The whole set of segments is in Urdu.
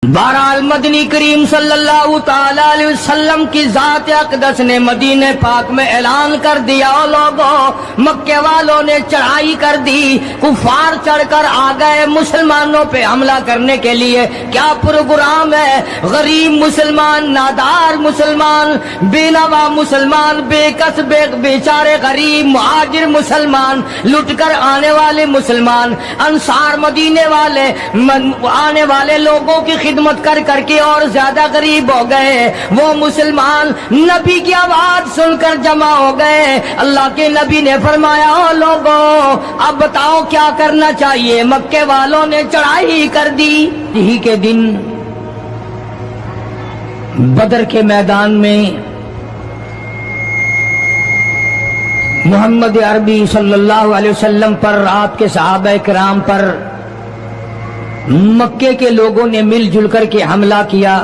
بہرحال مدنی کریم صلی اللہ تعالی علیہ وسلم کی ذات اقدس نے مدینہ پاک میں اعلان کر دیا، لوگوں مکے والوں نے چڑھائی کر دی، کفار چڑھ کر آ گئے مسلمانوں پہ حملہ کرنے کے لیے۔ کیا پروگرام ہے؟ غریب مسلمان، نادار مسلمان، بے نوا مسلمان، بے کس بیچارے غریب مہاجر مسلمان، لٹ کر آنے والے مسلمان، انصار مدینے والے آنے والے لوگوں کی خدمت کر کر کے اور زیادہ غریب ہو گئے۔ وہ مسلمان نبی کی آواز سن کر جمع ہو گئے۔ اللہ کے نبی نے فرمایا، او لوگوں اب بتاؤ کیا کرنا چاہیے؟ مکے والوں نے چڑھائی کر دی۔ یہی کے دن بدر کے میدان میں محمد عربی صلی اللہ علیہ وسلم پر، آپ کے صحابہ کرام پر مکے کے لوگوں نے مل جل کر کے حملہ کیا،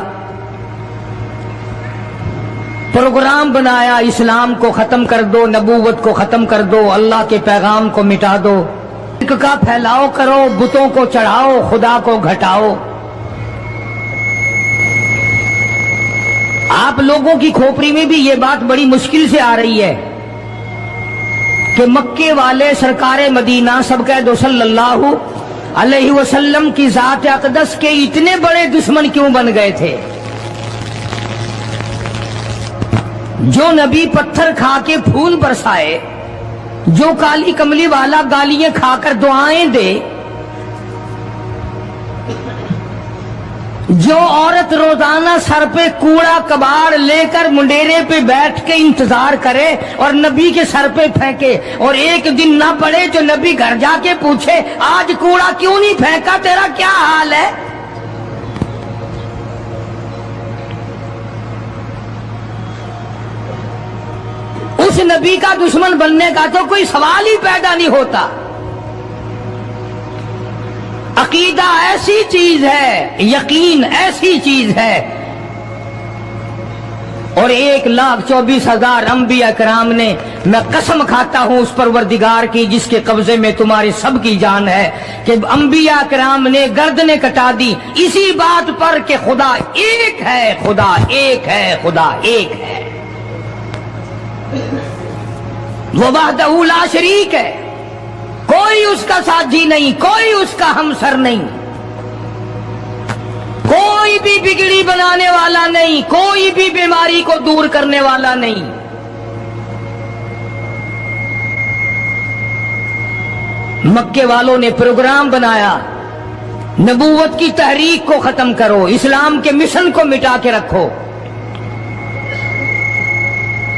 پروگرام بنایا، اسلام کو ختم کر دو، نبوت کو ختم کر دو، اللہ کے پیغام کو مٹا دو، شرک کا پھیلاؤ کرو، بتوں کو چڑھاؤ، خدا کو گھٹاؤ۔ آپ لوگوں کی کھوپڑی میں بھی یہ بات بڑی مشکل سے آ رہی ہے کہ مکے والے سرکار مدینہ سب کہہ دو صلی اللہ علیہ وسلم کی ذات اقدس کے اتنے بڑے دشمن کیوں بن گئے تھے؟ جو نبی پتھر کھا کے پھول برسائے، جو کالی کملی والا گالیاں کھا کر دعائیں دے، جو عورت روزانہ سر پہ کوڑا کباڑ لے کر منڈیرے پہ بیٹھ کے انتظار کرے اور نبی کے سر پہ پھینکے، اور ایک دن نہ پڑے جو نبی گھر جا کے پوچھے آج کوڑا کیوں نہیں پھینکا، تیرا کیا حال ہے؟ اس نبی کا دشمن بننے کا تو کوئی سوال ہی پیدا نہیں ہوتا۔ عقیدہ ایسی چیز ہے، یقین ایسی چیز ہے، اور 1,24,000 انبیاء کرام نے، میں قسم کھاتا ہوں اس پروردگار کی جس کے قبضے میں تمہاری سب کی جان ہے، کہ انبیاء کرام نے گردنیں کٹا دی اسی بات پر کہ خدا ایک ہے، خدا ایک ہے، خدا ایک ہے، وہ وحدہ لا شریک ہے، کوئی اس کا ساتھی نہیں، کوئی اس کا ہمسر نہیں، کوئی بھی بگڑی بنانے والا نہیں، کوئی بھی بیماری کو دور کرنے والا نہیں۔ مکے والوں نے پروگرام بنایا، نبوت کی تحریک کو ختم کرو، اسلام کے مشن کو مٹا کے رکھو۔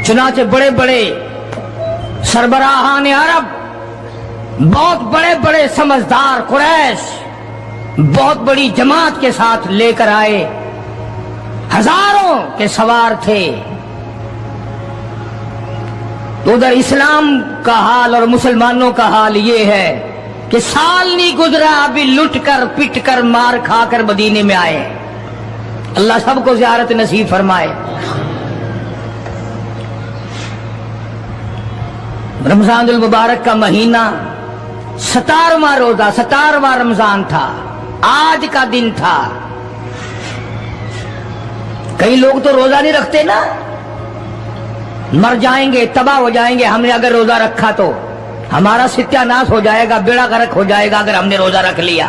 چنانچہ بڑے بڑے سربراہان عرب، بہت بڑے بڑے سمجھدار قریش بہت بڑی جماعت کے ساتھ لے کر آئے، ہزاروں کے سوار تھے۔ تو ادھر اسلام کا حال اور مسلمانوں کا حال یہ ہے کہ سال نہیں گزرا ابھی لٹ کر پٹ کر مار کھا کر مدینے میں آئے۔ اللہ سب کو زیارت نصیب فرمائے۔ رمضان المبارک کا مہینہ 17واں روزہ، 17واں رمضان تھا، آج کا دن تھا۔ کئی لوگ تو روزہ نہیں رکھتے نا، مر جائیں گے، تباہ ہو جائیں گے، ہم نے اگر روزہ رکھا تو ہمارا ستیہ ناش ہو جائے گا، بیڑا غرق ہو جائے گا اگر ہم نے روزہ رکھ لیا۔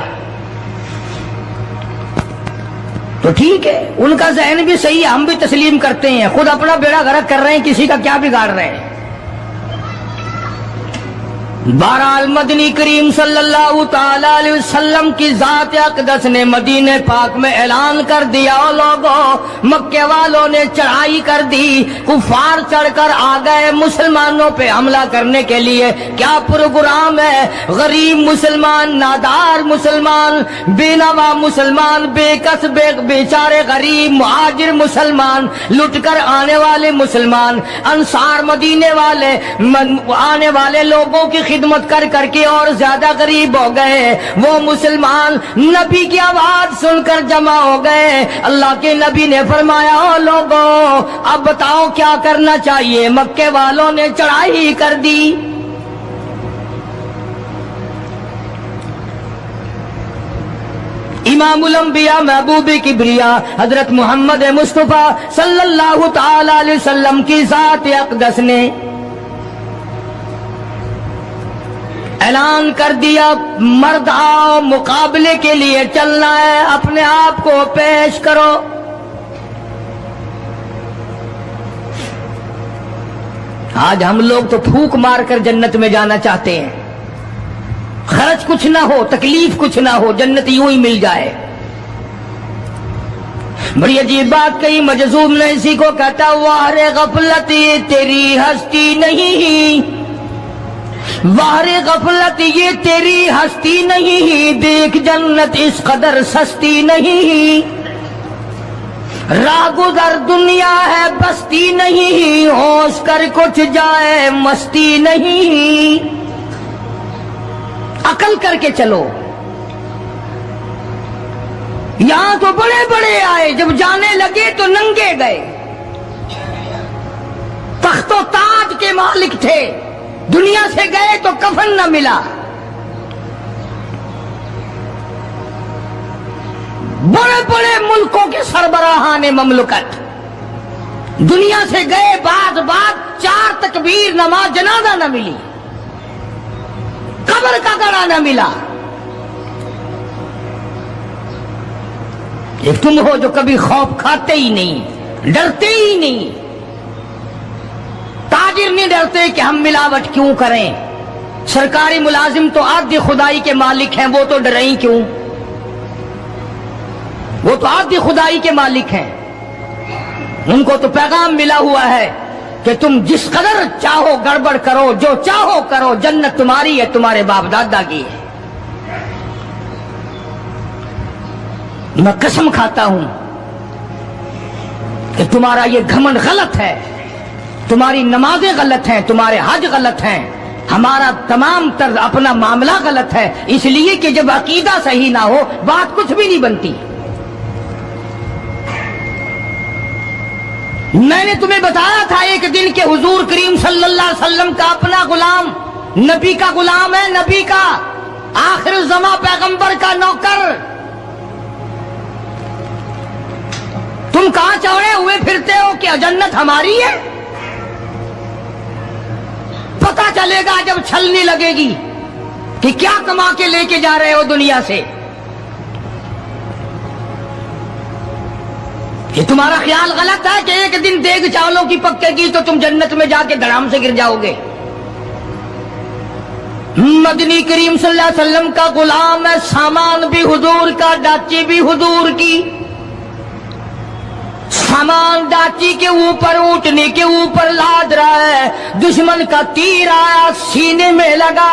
تو ٹھیک ہے، ان کا ذہن بھی صحیح ہے، ہم بھی تسلیم کرتے ہیں، خود اپنا بیڑا غرق کر رہے ہیں، کسی کا کیا بگاڑ رہے ہیں۔ بہرحال مدنی کریم صلی اللہ تعالی علیہ وسلم کی ذات اقدس نے مدینہ پاک میں اعلان کر دیا، لوگوں مکے والوں نے چڑھائی کر دی، کفار چڑھ کر آ گئے مسلمانوں پہ حملہ کرنے کے لیے۔ کیا پروگرام ہے؟ غریب مسلمان، نادار مسلمان، بے نوا مسلمان، بے کس بیچارے غریب مہاجر مسلمان، لٹ کر آنے والے مسلمان، انصار مدینے والے آنے والے لوگوں کی خدمت کر کر کے اور زیادہ غریب ہو گئے۔ وہ مسلمان نبی کی آواز سن کر جمع ہو گئے۔ اللہ کے نبی نے فرمایا، او لوگوں اب بتاؤ کیا کرنا چاہیے؟ مکے والوں نے چڑھائی کر دی۔ امام الانبیاء محبوب کبریا حضرت محمد مصطفیٰ صلی اللہ تعالی علیہ وسلم کی ذات اقدس نے اعلان کر دیا، مرد آؤ مقابلے کے لیے چلنا ہے، اپنے آپ کو پیش کرو۔ آج ہم لوگ تو پھونک مار کر جنت میں جانا چاہتے ہیں، خرچ کچھ نہ ہو، تکلیف کچھ نہ ہو، جنت یوں ہی مل جائے۔ بڑی عجیب بات کہی مجذوب نے اسی کو کہتا، واہ غفلت یہ تیری ہستی نہیں، واہ غفلت یہ تیری ہستی نہیں، دیکھ جنت اس قدر سستی نہیں، راہ گزر دنیا ہے بستی نہیں، ہوش کر کچھ جائے مستی نہیں، عقل کر کے چلو۔ یہاں تو بڑے بڑے آئے، جب جانے لگے تو ننگے گئے، تخت و تاج کے مالک تھے، دنیا سے گئے تو کفن نہ ملا۔ بڑے بڑے ملکوں کے سربراہان مملکت دنیا سے گئے، بعد 4 تکبیر نماز جنازہ نہ ملی، قبر کا گڑا نہ ملا۔ ایک تم ہو جو کبھی خوف کھاتے ہی نہیں، ڈرتے ہی نہیں۔ تاجر نہیں ڈرتے کہ ہم ملاوٹ کیوں کریں، سرکاری ملازم تو آدھی خدائی کے مالک ہیں، وہ تو ڈریں ہی کیوں، وہ تو آدھی خدائی کے مالک ہیں، ان کو تو پیغام ملا ہوا ہے کہ تم جس قدر چاہو گڑبڑ کرو، جو چاہو کرو، جنت تمہاری ہے، تمہارے باپ دادا کی ہے۔ میں قسم کھاتا ہوں کہ تمہارا یہ گھمنڈ غلط ہے، تمہاری نمازیں غلط ہیں، تمہارے حج غلط ہیں، ہمارا تمام طرز اپنا معاملہ غلط ہے، اس لیے کہ جب عقیدہ صحیح نہ ہو بات کچھ بھی نہیں بنتی۔ میں نے تمہیں بتایا تھا ایک دن کہ حضور کریم صلی اللہ علیہ وسلم کا اپنا غلام، نبی کا غلام ہے، نبی کا آخر الزماں پیغمبر کا نوکر، تم کہاں چڑھے ہوئے پھرتے ہو کہ جنت ہماری ہے؟ پتہ چلے گا جب چھلنی لگے گی کہ کیا کما کے لے کے جا رہے ہو دنیا سے۔ یہ تمہارا خیال غلط ہے کہ ایک دن دیگ چاولوں کی پکے گی تو تم جنت میں جا کے دھڑام سے گر جاؤ گے۔ مدنی کریم صلی اللہ علیہ وسلم کا غلام ہے، سامان بھی حضور کا، ڈاچی بھی حضور کی، سامان ڈاچی کے اوپر، اونٹنی کے اوپر لاد رہا ہے، دشمن کا تیر آیا سینے میں لگا،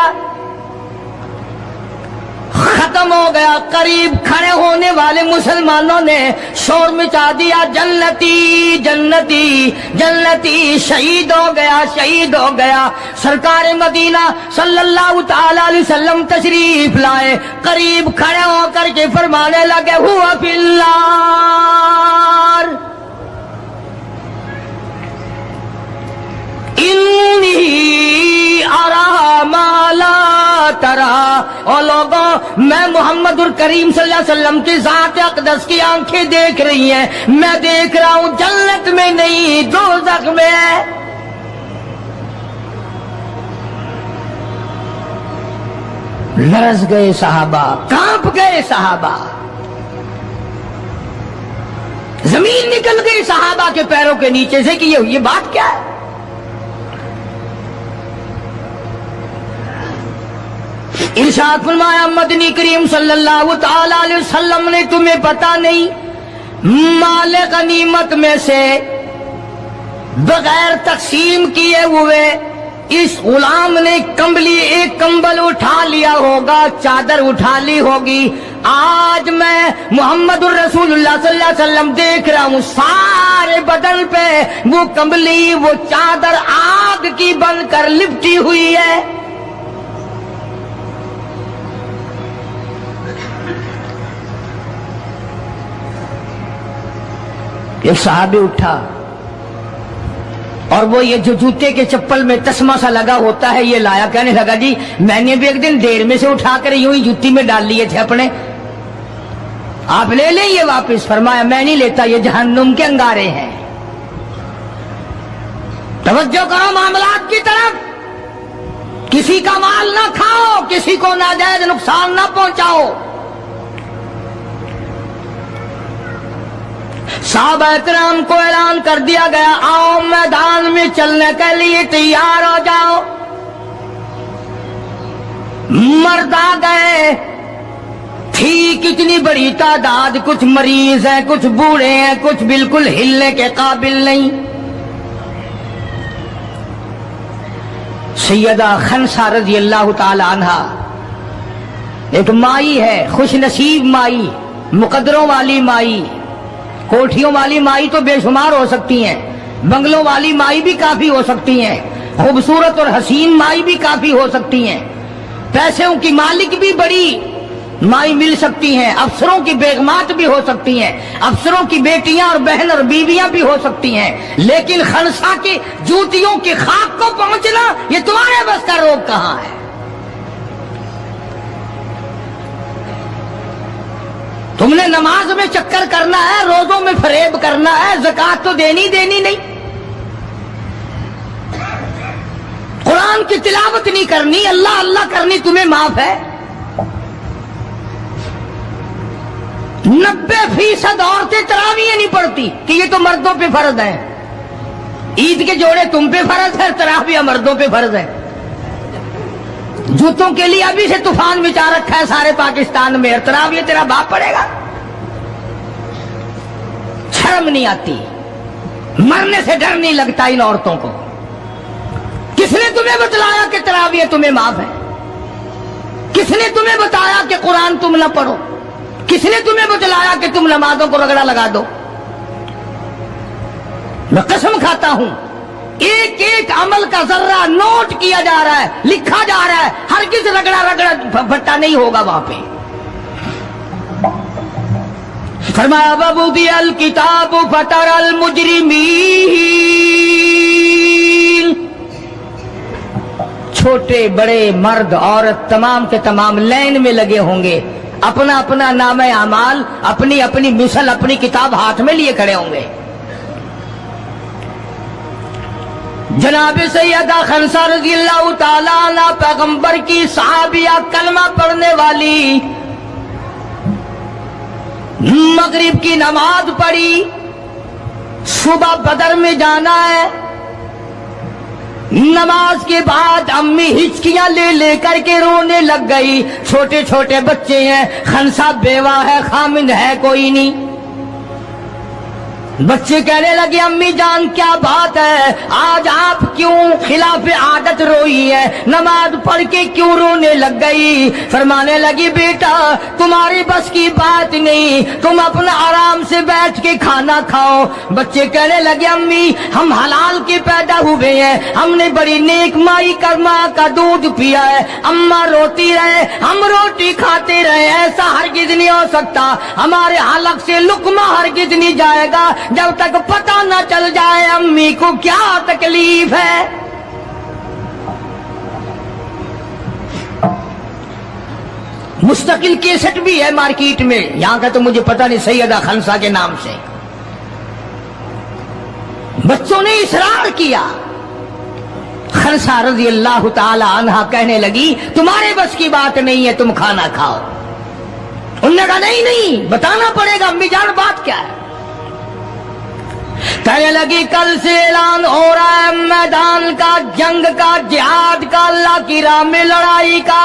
ختم ہو گیا۔ قریب کھڑے ہونے والے مسلمانوں نے شور مچا دیا، جنتی جنتی جنتی، شہید ہو گیا شہید ہو گیا۔ سرکار مدینہ صلی اللہ تعالی علیہ وسلم تشریف لائے، قریب کھڑے ہو کر کے فرمانے لگے، ہوا فی النار انی ارا ما لا ترا۔ اور لوگوں، میں محمد الکریم صلی اللہ علیہ وسلم کی ذات اقدس کی آنکھیں دیکھ رہی ہیں، میں دیکھ رہا ہوں جنت میں نہیں دوزخ میں ہے۔ لرز گئے صحابہ، کانپ گئے صحابہ، زمین نکل گئی صحابہ کے پیروں کے نیچے سے کہ یہ بات کیا ہے۔ ارشاد فرمایا مدنی کریم صلی اللہ تعالی علیہ وسلم نے، تمہیں پتا نہیں مال غنیمت میں سے بغیر تقسیم کیے ہوئے اس غلام نے ایک کمبل اٹھا لیا ہوگا، چادر اٹھا لی ہوگی۔ آج میں محمد الرسول اللہ صلی اللہ علیہ وسلم دیکھ رہا ہوں سارے بدن پہ وہ کمبلی، وہ چادر آگ کی بن کر لپٹی ہوئی ہے۔ ایک صحابی اٹھا اور وہ یہ جو جوتے کے چپل میں تسمہ سا لگا ہوتا ہے یہ لایا، کہنے لگا جی میں نے بھی ایک دن دیر میں سے اٹھا کر یوں ہی جوتی میں ڈال لیے تھے اپنے۔ آپ لے لیں یہ واپس. فرمایا میں نہیں لیتا, یہ جہنم کے انگارے ہیں. توجہ کرو معاملات کی طرف. کسی کا مال نہ کھاؤ, کسی کو ناجائز نقصان نہ پہنچاؤ. صحابہ کرام کو اعلان کر دیا گیا, آؤ میدان میں چلنے کے لیے تیار ہو جاؤ. مرد آ گئے. تھی کتنی بڑی تعداد, کچھ مریض ہیں, کچھ بوڑھے ہیں, کچھ بالکل ہلنے کے قابل نہیں. سیدہ خنسا رضی اللہ تعالی عنہا ایک مائی ہے, خوش نصیب مائی, مقدروں والی مائی. کوٹھیوں والی مائی تو بے شمار ہو سکتی ہیں, بنگلوں والی مائی بھی کافی ہو سکتی ہیں, خوبصورت اور حسین مائی بھی کافی ہو سکتی ہیں, پیسوں کی مالک بھی بڑی مائی مل سکتی ہیں, افسروں کی بیگمات بھی ہو سکتی ہیں, افسروں کی بیٹیاں اور بہن اور بیویاں بھی ہو سکتی ہیں. لیکن خنسا کی جوتیوں کی خاک کو پہنچنا یہ تمہارے بس کا روگ کہاں ہے؟ تم نے نماز میں چکر کرنا ہے, روزوں میں فریب کرنا ہے, زکات تو دینی نہیں, قرآن کی تلاوت نہیں کرنی, اللہ اللہ کرنی تمہیں معاف ہے. 90% عورتیں تراویح نہیں پڑھتی کہ یہ تو مردوں پہ فرض ہے. عید کے جوڑے تم پہ فرض ہے, تراویح مردوں پہ فرض ہے. جوتوں کے لیے ابھی سے طوفان مچا رکھا ہے سارے پاکستان میں, تراویح تیرا باپ پڑے گا. شرم نہیں آتی, مرنے سے ڈر نہیں لگتا ان عورتوں کو. کس نے تمہیں بتلایا کہ تراویح تمہیں معاف ہے؟ کس نے تمہیں بتایا کہ قرآن تم نہ پڑھو؟ کس نے تمہیں بتلایا کہ تم نمازوں کو رگڑا لگا دو؟ میں قسم کھاتا ہوں, ایک ایک عمل کا ذرہ نوٹ کیا جا رہا ہے, لکھا جا رہا ہے. ہرگز رگڑا بھٹا نہیں ہوگا وہاں پہ. فرمایا وَوُضِعَ الْكِتَابُ فَتَرَى الْمُجْرِمِينَ, چھوٹے بڑے مرد عورت تمام کے تمام لائن میں لگے ہوں گے, اپنا اپنا نام اعمال, اپنی اپنی مثل, اپنی کتاب ہاتھ میں لیے کھڑے ہوں گے. جناب سیدہ خنسا رضی اللہ تعالیٰ عنہ پیغمبر کی صحابیہ, کلمہ پڑھنے والی, مغرب کی نماز پڑھی, صبح بدر میں جانا ہے. نماز کے بعد امی ہچکیاں لے کر کے رونے لگ گئی. چھوٹے چھوٹے بچے ہیں, خنسا بیوہ ہے, خامند ہے کوئی نہیں. بچے کہنے لگے امی جان کیا بات ہے, آج آپ کیوں خلاف عادت روئی ہے, نماز پڑھ کے کیوں رونے لگ گئی؟ فرمانے لگی بیٹا تمہاری بس کی بات نہیں, تم اپنا آرام سے بیٹھ کے کھانا کھاؤ. بچے کہنے لگے امی ہم حلال کے پیدا ہوئے ہیں, ہم نے بڑی نیک مائی کا ماں کا دودھ پیا ہے, اماں روتی رہے ہم روٹی کھاتے رہے, ایسا ہرگز نہیں ہو سکتا. ہمارے حلق سے لقمہ ہرگز نہیں جائے گا جب تک پتہ نہ چل جائے امی کو کیا تکلیف ہے. مستقل کیسٹ بھی ہے مارکیٹ میں, یہاں کا تو مجھے پتہ نہیں, سیدہ خنسا کے نام سے. بچوں نے اصرار کیا. خنسا رضی اللہ تعالی عنہا کہنے لگی تمہارے بس کی بات نہیں ہے, تم کھانا کھاؤ. انہوں نے کہا نہیں بتانا پڑے گا امی جان بات کیا ہے. کہنے لگی کل سے اعلان ہو رہا ہے میدان کا, جنگ کا, جہاد کا, اللہ کی راہ میں لڑائی کا.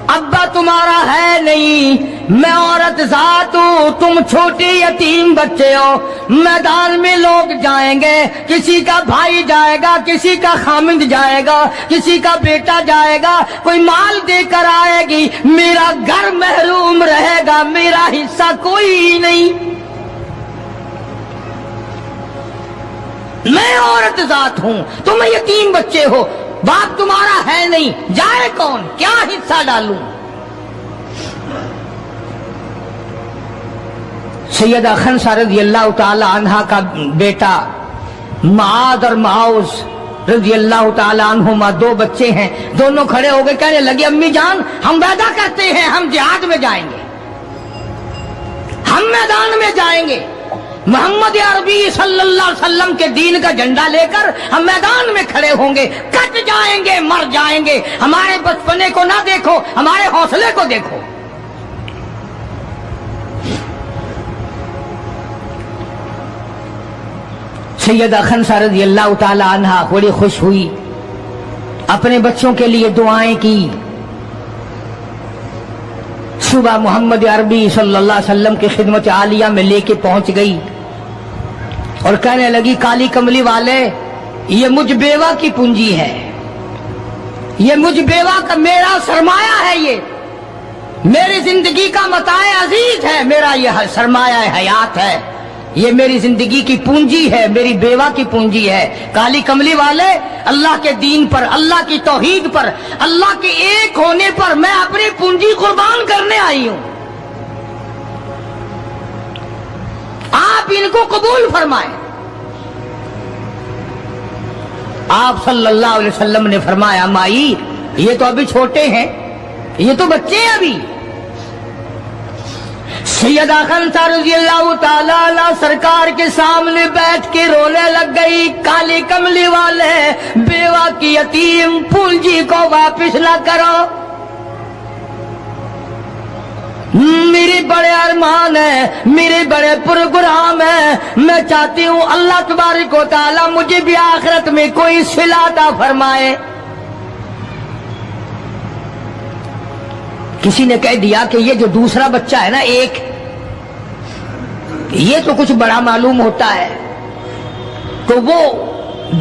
ابا تمہارا ہے نہیں, میں عورت ذات ہوں, تم چھوٹے یتیم بچے ہو. میدان میں لوگ جائیں گے, کسی کا بھائی جائے گا, کسی کا خامند جائے گا, کسی کا بیٹا جائے گا, کوئی مال دے کر آئے گی, میرا گھر محروم رہے گا, میرا حصہ کوئی نہیں. میں عورت ذات ہوں, تم یتیم بچے ہو, باپ تمہارا ہے نہیں, جائے کون, کیا حصہ ڈالوں. سیدہ خنسا رضی اللہ تعالی عنہا کا بیٹا معاذ اور معاوذ رضی اللہ تعالی عنہما, 2 بچے ہیں, دونوں کھڑے ہو گئے, کہنے لگے امی جان ہم وعدہ کرتے ہیں ہم جہاد میں جائیں گے. ہم میدان میں جائیں گے، محمد عربی صلی اللہ علیہ وسلم کے دین کا جھنڈا لے کر ہم میدان میں کھڑے ہوں گے، کٹ جائیں گے، مر جائیں گے۔ ہمارے بچپنے کو نہ دیکھو، ہمارے حوصلے کو دیکھو۔ سیدہ خنسا رضی اللہ تعالی عنہا بڑی خوش ہوئی، اپنے بچوں کے لیے دعائیں کی۔ صبح محمد عربی صلی اللہ علیہ وسلم کی خدمت عالیہ میں لے کے پہنچ گئی اور کہنے لگی، کالی کملی والے، یہ مجھ بیوہ کی پونجی ہے، یہ مجھ بیوہ کا میرا سرمایہ ہے، یہ میری زندگی کا متاع عزیز ہے، میرا یہ سرمایہ حیات ہے، یہ میری زندگی کی پونجی ہے، میری بیوہ کی پونجی ہے۔ کالی کملی والے، اللہ کے دین پر، اللہ کی توحید پر، اللہ کے ایک ہونے پر میں اپنی پونجی قربان کرنے آئی ہوں، آپ ان کو قبول فرمائیں۔ آپ صلی اللہ علیہ وسلم نے فرمایا، مائی یہ تو ابھی چھوٹے ہیں، یہ تو بچے ہیں ابھی۔ سیدہ خنسا رضی اللہ تعالی عنہ سرکار کے سامنے بیٹھ کے رونے لگ گئی، کالی کملی والے، بیوہ کی یتیم پونجی کو واپس نہ کرو، میری بڑے ارمان ہے، میرے بڑے پروگرام ہے، میں چاہتی ہوں اللہ تبارک و تعالی مجھے بھی آخرت میں کوئی صلہ عطا فرمائے۔ کسی نے کہہ دیا کہ یہ جو دوسرا بچہ ہے نا، ایک، یہ تو کچھ بڑا معلوم ہوتا ہے، تو وہ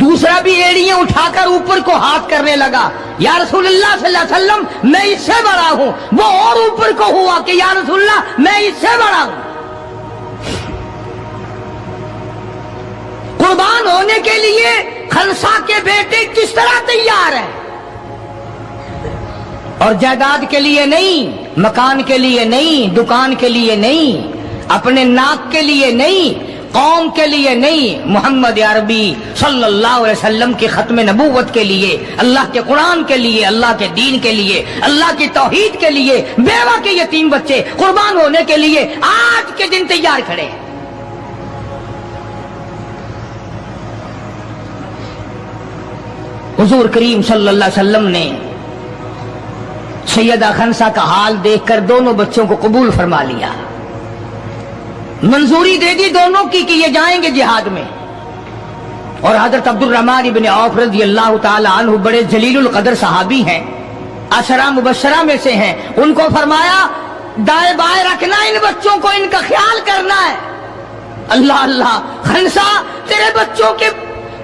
دوسرا بھی ایڑیاں اٹھا کر اوپر کو ہاتھ کرنے لگا، یا رسول اللہ صلی اللہ علیہ وسلم میں اس سے بڑا ہوں۔ وہ اور اوپر کو ہوا کہ یا رسول اللہ میں اس سے بڑا ہوں۔ قربان ہونے کے لیے خنسا کے بیٹے کس طرح تیار ہیں، اور جائیداد کے لیے نہیں، مکان کے لیے نہیں، دکان کے لیے نہیں، اپنے ناک کے لیے نہیں، قوم کے لیے نہیں، محمد عربی صلی اللہ علیہ وسلم کی ختم نبوت کے لیے، اللہ کے قرآن کے لیے، اللہ کے دین کے لیے، اللہ کی توحید کے لیے، بیوہ کے یتیم بچے قربان ہونے کے لیے آج کے دن تیار کھڑے ہیں۔ حضور کریم صلی اللہ علیہ وسلم نے سیدہ خنسا کا حال دیکھ کر دونوں بچوں کو قبول فرما لیا، منظوری دے دی دونوں کی کہ یہ جائیں گے جہاد میں۔ اور حضرت عبد الرحمن بن عوف رضی اللہ تعالی عنہ بڑے جلیل القدر صحابی ہیں، عشرہ مبشرہ میں سے ہیں، ان کو فرمایا دائیں بائیں رکھنا ان بچوں کو، ان کا خیال کرنا ہے۔ اللہ اللہ، خنسا تیرے بچوں کے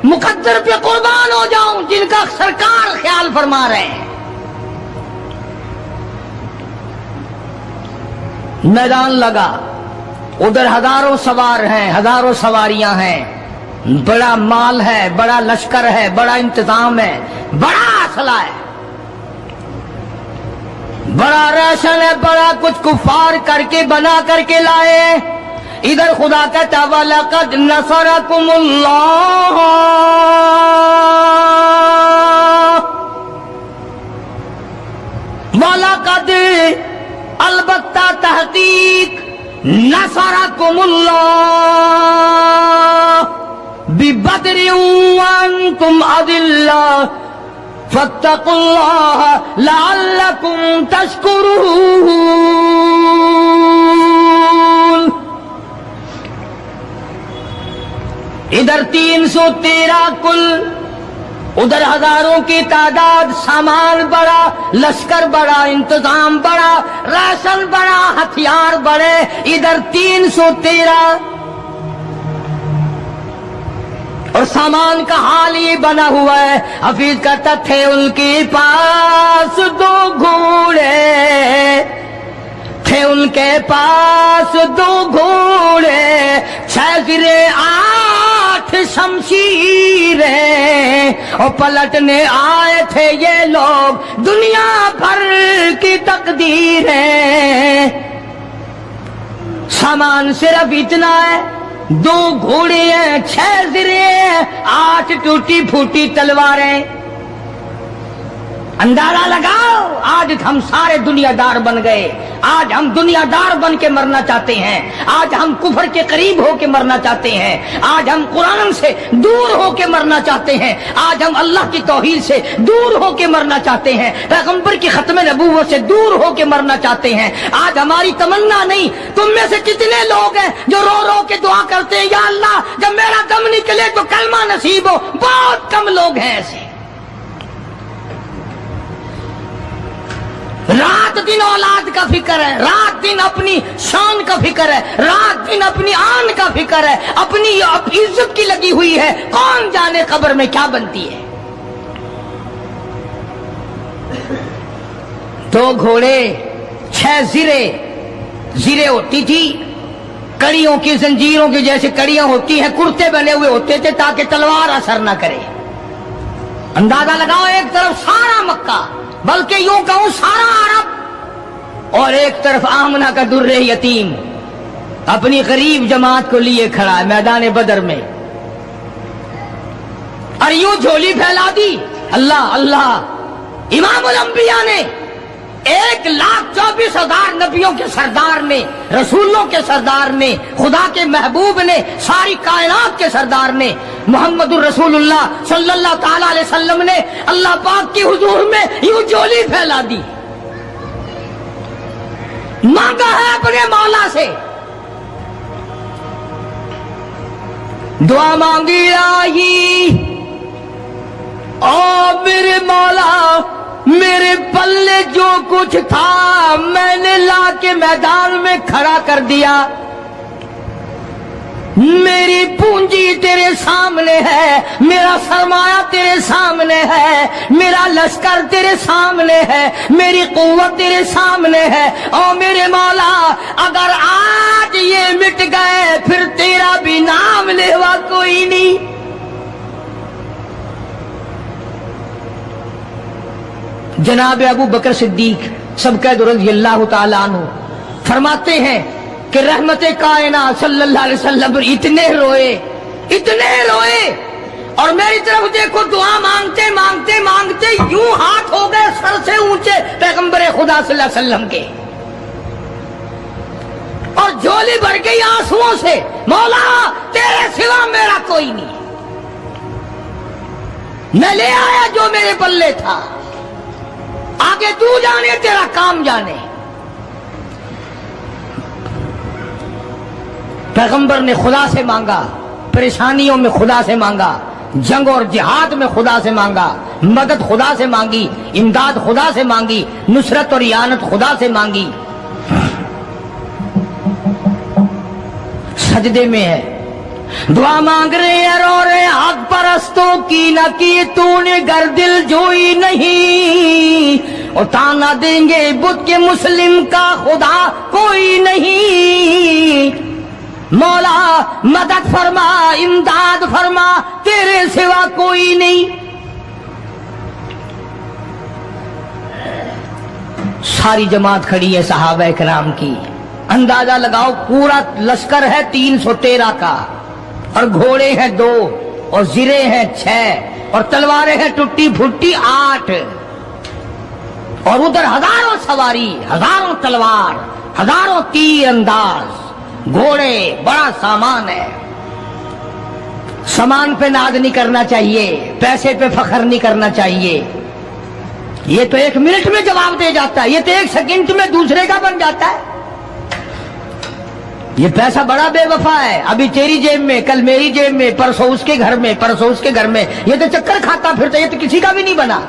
مقدر پہ قربان ہو جاؤں جن کا سرکار خیال فرما رہے ہیں۔ میدان لگا، ادھر ہزاروں سوار ہیں، ہزاروں سواریاں ہیں، بڑا مال ہے، بڑا لشکر ہے، بڑا انتظام ہے، بڑا اسلحہ ہے، بڑا ریشن ہے، بڑا کچھ کفار کر کے بنا کر کے لائے۔ ادھر خدا کہتا وَلَقَدْ نَصَرَكُمُ اللَّهُ، وَلَقَدْ، البتہ تحقیق، نصرکم اللہ ببدر وانتم اذلہ فاتقوا اللہ لعلکم تشکرون۔ ادھر 313 کل، ادھر ہزاروں کی تعداد، سامان بڑا، لشکر بڑا، انتظام بڑا، راشن بڑا، ہتھیار بڑے، ادھر 313، اور سامان کا حال یہ بنا ہوا ہے۔ حفیظ کہتا تھے ان کے پاس 2 گھوڑے، تھے ان کے پاس 2 گھوڑے، 6 زرے 8 شمشیریں، اور پلٹنے آئے تھے یہ لوگ دنیا بھر کی تقدیریں۔ سامان صرف اتنا ہے، 2 گھوڑے ہیں، 6 زرے ہیں، 8 ٹوٹی پھوٹی تلواریں۔ اندازہ لگاؤ آج ہم سارے دنیادار بن گئے. آج ہم دنیادار بن کے مرنا چاہتے ہیں. آج ہم کفر کے قریب ہو کے مرنا چاہتے ہیں. آج ہم قرآن سے دور ہو کے مرنا چاہتے ہیں. آج ہم اللہ کی توحید سے دور ہو کے مرنا چاہتے ہیں. پیغمبر کی ختم نبوت سے دور ہو کے مرنا چاہتے ہیں. آج ہماری تمنا نہیں. تم میں سے کتنے لوگ ہیں جو رو رو کے دعا کرتے ہیں یا اللہ جب میرا دم نکلے تو کلمہ نصیب ہو؟ بہت کم لوگ ہیں ایسے. رات دن اولاد کا فکر ہے, رات دن اپنی شان کا فکر ہے, رات دن اپنی آن کا فکر ہے, اپنی عزت کی لگی ہوئی ہے. کون جانے قبر میں کیا بنتی ہے. 2 گھوڑے 6 زرے ہوتی تھی, کڑیوں کی زنجیروں کی جیسے کڑیاں ہوتی ہیں, کرتے بنے ہوئے ہوتے تھے تاکہ تلوار اثر نہ کرے. اندازہ لگاؤ ایک طرف سارا مکہ بلکہ یوں کہوں سارا عرب اور ایک طرف آمنہ کا در یتیم اپنی غریب جماعت کو لیے کھڑا ہے میدان بدر میں, اور یوں جھولی پھیلا دی. اللہ اللہ, امام الانبیاء نے 1,24,000 نبیوں کے سردار نے, رسولوں کے سردار نے, خدا کے محبوب نے, ساری کائنات کے سردار نے, محمد الرسول اللہ صلی اللہ تعالی علیہ وسلم نے اللہ پاک کی حضور میں یوں جھولی پھیلا دی. مانگا ہے اپنے مولا سے, دعا مانگی آئی, او میرے مولا میرے پلے جو کچھ تھا میں نے لا کے میدان میں کھڑا کر دیا. میری پونجی تیرے سامنے ہے, میرا سرمایہ تیرے سامنے ہے, میرا لشکر تیرے سامنے ہے, میری قوت تیرے سامنے ہے. او میرے مولا اگر آج یہ مٹ گئے پھر تیرا بھی نام لیوا کوئی نہیں. جناب ابو بکر صدیق سبقہ رضی اللہ تعالیٰ عنہ فرماتے ہیں کہ رحمت کائنات صلی اللہ علیہ وسلم پر اتنے روئے اور میری طرف دیکھو دعا مانگتے مانگتے مانگتے یوں ہاتھ ہو گئے سر سے اونچے پیغمبر خدا صلی اللہ علیہ وسلم کے, اور جھولی بھر گئی آنسوؤں سے. مولا تیرے سوا میرا کوئی نہیں, میں لے آیا جو میرے پلے تھا, آگے تو جانے تیرا کام جانے. پیغمبر نے خدا سے مانگا, پریشانیوں میں خدا سے مانگا, جنگ اور جہاد میں خدا سے مانگا, مدد خدا سے مانگی, امداد خدا سے مانگی, نصرت اور اعانت خدا سے مانگی. سجدے میں ہے, دعا مانگ رہے ہیں, رو رہے ہیں, حق پرستوں کی نہ کی تو نے گر دل جوئی نہیں, اور تانا دیں گے بت کے مسلم کا خدا کوئی نہیں. مولا مدد فرما, امداد فرما, تیرے سوا کوئی نہیں. ساری جماعت کھڑی ہے صحابہ کرام کی. اندازہ لگاؤ پورا لشکر ہے 313 کا, اور گھوڑے ہیں 2 اور زرے ہیں 6 اور تلواریں ہیں ٹوٹی پھوٹی 8, اور ادھر ہزاروں سواری, ہزاروں تلوار, ہزاروں تیر انداز, گھوڑے, بڑا سامان ہے. سامان پہ ناز نہیں کرنا چاہیے, پیسے پہ فخر نہیں کرنا چاہیے. یہ تو 1 منٹ میں جواب دے جاتا ہے, یہ تو 1 سیکنڈ میں دوسرے کا بن جاتا ہے. یہ پیسہ بڑا بے وفا ہے, ابھی تیری جیب میں, کل میری جیب میں, پرسوں اس کے گھر میں, پرسوں اس کے گھر میں, یہ تو چکر کھاتا پھرتا, یہ تو کسی کا بھی نہیں بنا.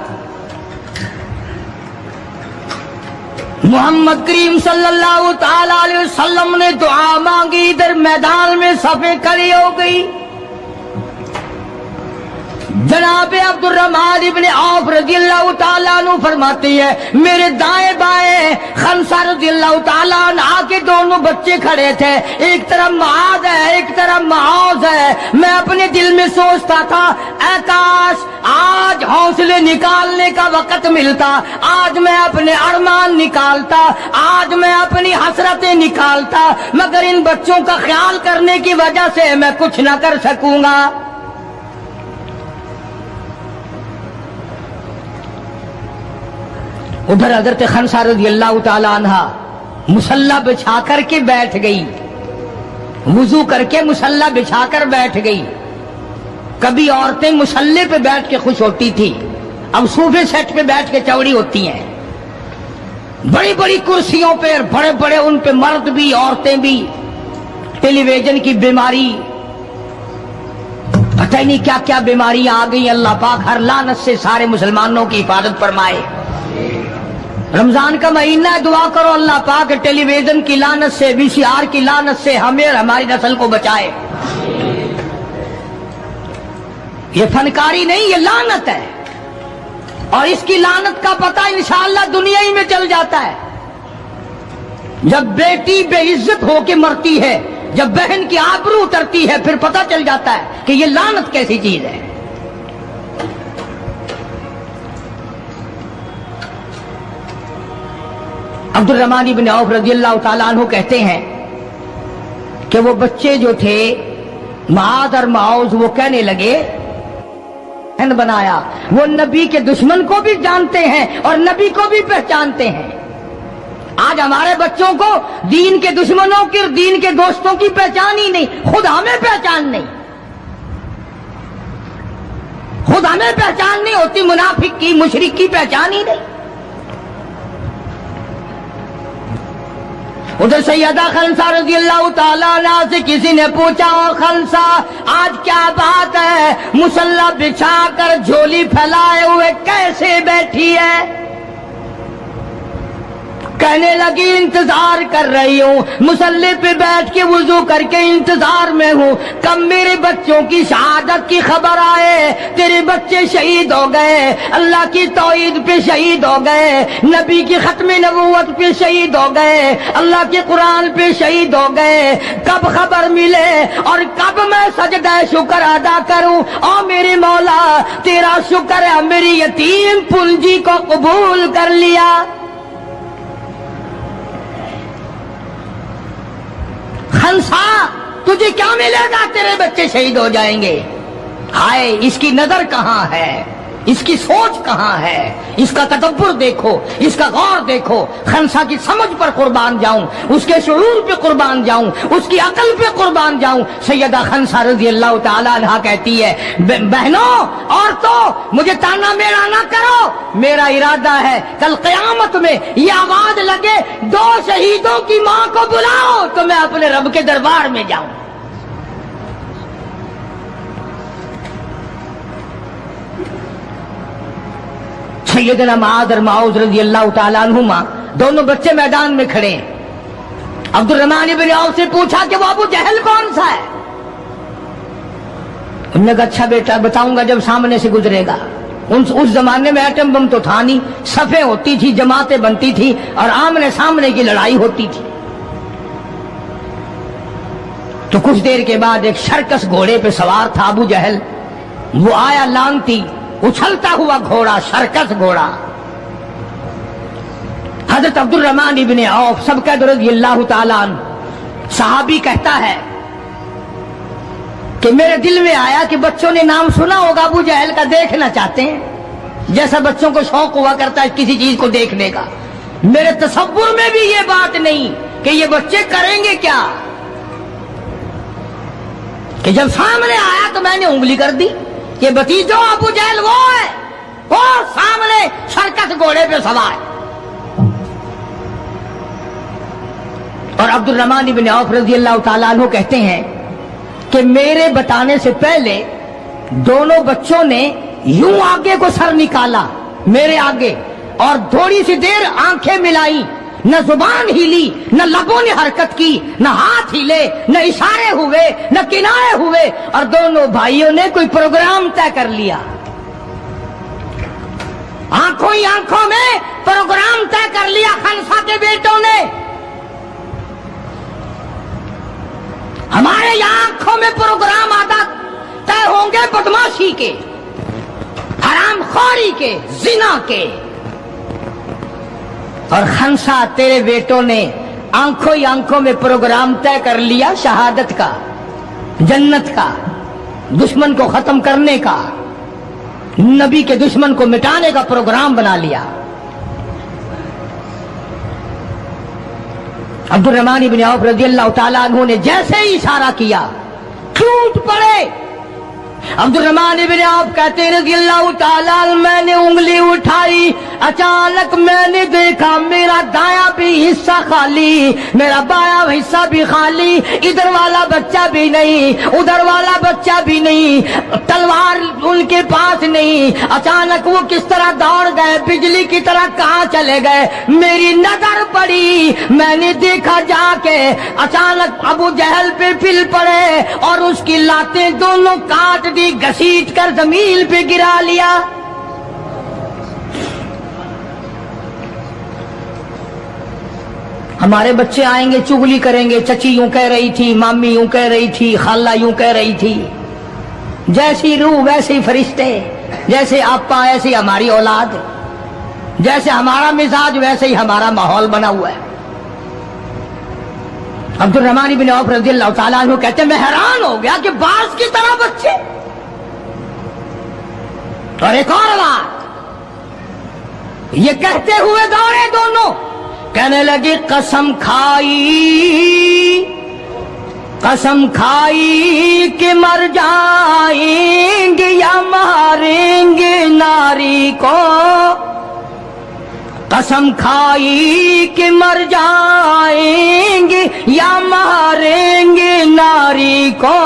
محمد کریم صلی اللہ تعالی علیہ وسلم نے دعا مانگی, ادھر میدان میں صفیں کھڑی ہو گئی. جناب عبد الرحمن ابن عوف رضی اللہ تعالیٰ عنہ فرماتی ہے میرے دائیں بائیں خنسا رضی اللہ تعالیٰ عنہ کے دونوں بچے کھڑے تھے, ایک طرف معاذ ہے ایک طرف معاذ ہے. میں اپنے دل میں سوچتا تھا اے کاش آج حوصلے نکالنے کا وقت ملتا, آج میں اپنے ارمان نکالتا, آج میں اپنی حسرتیں نکالتا, مگر ان بچوں کا خیال کرنے کی وجہ سے میں کچھ نہ کر سکوں گا. ادھر حضرت خنسا رضی اللہ تعالی عنہا مصلی بچھا کر کے بیٹھ گئی، وضو کر کے مصلی بچھا کر بیٹھ گئی۔ کبھی عورتیں مصلی پہ بیٹھ کے خوش ہوتی تھی، اب صوفے سیٹ پہ بیٹھ کے چوڑی ہوتی ہیں، بڑی بڑی کرسیوں پہ، بڑے بڑے ان پہ مرد بھی عورتیں بھی، ٹیلی ویژن کی بیماری، پتہ ہی نہیں کیا کیا بیماریاں آ گئی۔ اللہ پاک ہر لعنت سے سارے مسلمانوں کی حفاظت فرمائے۔ رمضان کا مہینہ ہے، دعا کرو اللہ پاک ٹیلی ویژن کی لعنت سے، وی سی آر کی لعنت سے ہمیں اور ہماری نسل کو بچائے۔ یہ فنکاری نہیں، یہ لعنت ہے، اور اس کی لعنت کا پتہ انشاءاللہ دنیا ہی میں چل جاتا ہے۔ جب بیٹی بے عزت ہو کے مرتی ہے، جب بہن کی آبرو اترتی ہے، پھر پتہ چل جاتا ہے کہ یہ لعنت کیسی چیز ہے۔ عبد الرحمن بن عوف رضی اللہ تعالیٰ عنہ کہتے ہیں کہ وہ بچے جو تھے معاذ اور معوذ، وہ کہنے لگے بنایا، وہ نبی کے دشمن کو بھی جانتے ہیں اور نبی کو بھی پہچانتے ہیں۔ آج ہمارے بچوں کو دین کے دشمنوں کی اور دین کے دوستوں کی پہچان ہی نہیں، خود ہمیں پہچان نہیں، خود ہمیں پہچان نہیں ہوتی، منافق کی مشرک کی پہچان ہی نہیں۔ ادھر سیدہ خنسا رضی اللہ تعالیٰ عنہ سے کسی نے پوچھا، اور خنسا آج کیا بات ہے، مصلی بچھا کر جھولی پھیلائے ہوئے کیسے بیٹھی ہے؟ کہنے لگی انتظار کر رہی ہوں، مصلی پہ بیٹھ کے وضو کر کے انتظار میں ہوں، کب میرے بچوں کی شہادت کی خبر آئے، تیرے بچے شہید ہو گئے، اللہ کی توحید پہ شہید ہو گئے، نبی کی ختم نبوت پہ شہید ہو گئے، اللہ کے قرآن پہ شہید ہو گئے، کب خبر ملے اور کب میں سجدہ شکر ادا کروں۔ او میرے مولا تیرا شکر ہے میری یتیم پنجی کو قبول کر لیا۔ خنسا تجھے کیا ملے گا، تیرے بچے شہید ہو جائیں گے۔ ہائے اس کی نظر کہاں ہے، اس کی سوچ کہاں ہے، اس کا تدبر دیکھو، اس کا غور دیکھو۔ خنسا کی سمجھ پر قربان جاؤں، اس کے شعور پہ قربان جاؤں، اس کی عقل پہ قربان جاؤں۔ سیدہ خنسا رضی اللہ تعالی عنہا کہتی ہے، بہنوں عورتوں مجھے تانا میرا نہ کرو، میرا ارادہ ہے کل قیامت میں یہ آواز لگے 2 شہیدوں کی ماں کو بلاؤ تو میں اپنے رب کے دربار میں جاؤں۔ سیدنا معاذ اور معوذ رضی اللہ تعالیٰ عنہما دونوں بچے میدان میں کھڑے ہیں۔ عبد الرحمن بن عوف سے پوچھا کہ وہ ابو جہل کون سا ہے؟ انہوں نے کہا اچھا بیٹا بتاؤں گا جب سامنے سے گزرے گا۔ اس زمانے میں ایٹم بم تو تھا نہیں، صفیں ہوتی تھی، جماعتیں بنتی تھی اور آمنے سامنے کی لڑائی ہوتی تھی۔ تو کچھ دیر کے بعد ایک شرکس گھوڑے پہ سوار تھا ابو جہل، وہ آیا لانتی اچھلتا ہوا گھوڑا، شرکس گھوڑا۔ حضرت عبد الرحمن ابن عوف سب کا رضی اللہ تعالیٰ عنہ صحابی کہتا ہے کہ میرے دل میں آیا کہ بچوں نے نام سنا ہوگا ابو جہل کا، دیکھنا چاہتے ہیں، جیسا بچوں کو شوق ہوا کرتا ہے کسی چیز کو دیکھنے کا۔ میرے تصور میں بھی یہ بات نہیں کہ یہ بچے کریں گے کیا، کہ جب سامنے آیا تو میں نے انگلی کر دی کہ بھتیجو ابو جہل وہ ہے، وہ سامنے شرکس گھوڑے پہ سوار۔ اور عبد الرحمن بن عوف رضی اللہ تعالیٰ عنہ کہتے ہیں کہ میرے بتانے سے پہلے دونوں بچوں نے یوں آگے کو سر نکالا میرے آگے، اور تھوڑی سی دیر آنکھیں ملائی، نہ زبان ہلی، نہ لبوں نے حرکت کی، نہ ہاتھ ہلے، نہ اشارے ہوئے، نہ کنارے ہوئے، اور دونوں بھائیوں نے کوئی پروگرام طے کر لیا۔ آنکھوں ہی آنکھوں میں پروگرام طے کر لیا خنسا کے بیٹوں نے۔ ہمارے یہاں آنکھوں میں پروگرام آتا طے ہوں گے بدماشی کے، حرام خوری کے، زنا کے، اور خنسا تیرے بیٹوں نے آنکھوں ہی آنکھوں میں پروگرام طے کر لیا شہادت کا، جنت کا، دشمن کو ختم کرنے کا، نبی کے دشمن کو مٹانے کا پروگرام بنا لیا۔ عبدالرحمن ابن عوف رضی اللہ تعالیٰ عنہ نے جیسے ہی اشارہ کیا ٹوٹ پڑے. عبدالرحمن ابن عوف کہتے ہیں رضی اللہ تعالیٰ عنہ میں نے انگلی اٹھائی, اچانک میں نے دیکھا میرا دایاں بھی حصہ خالی, میرا بایاں حصہ بھی خالی, ادھر والا بچہ بھی نہیں, ادھر والا بچہ بھی نہیں, تلوار ان کے پاس نہیں. اچانک وہ کس طرح دوڑ گئے, بجلی کی طرح کہاں چلے گئے. میری نظر پڑی, میں نے دیکھا جا کے اچانک ابو جہل پہ پھل پڑے اور اس کی لاتیں دونوں کاٹ دی, گھسیٹ کر زمین پہ گرا لیا. ہمارے بچے آئیں گے چغلی کریں گے, چچی یوں کہہ رہی تھی, مامی یوں کہہ رہی تھی, خالہ یوں کہہ رہی تھی. جیسی روح ویسے ہی فرشتے, جیسے آپا ایسی ہماری اولاد, جیسے ہمارا مزاج ویسے ہی ہمارا ماحول بنا ہوا ہے. عبدالرحمن بن عوف رضی اللہ تعالیٰ عنہ کہتے ہیں میں حیران ہو گیا کہ باز کی طرح بچے. اور ایک اور بات, یہ کہتے ہوئے دوڑے دونوں, کہنے لگے قسم کھائی کہ مر جائیں گے یا ماریں گے ناری کو. قسم کھائی کہ مر جائیں گے یا ماریں گے ناری کو.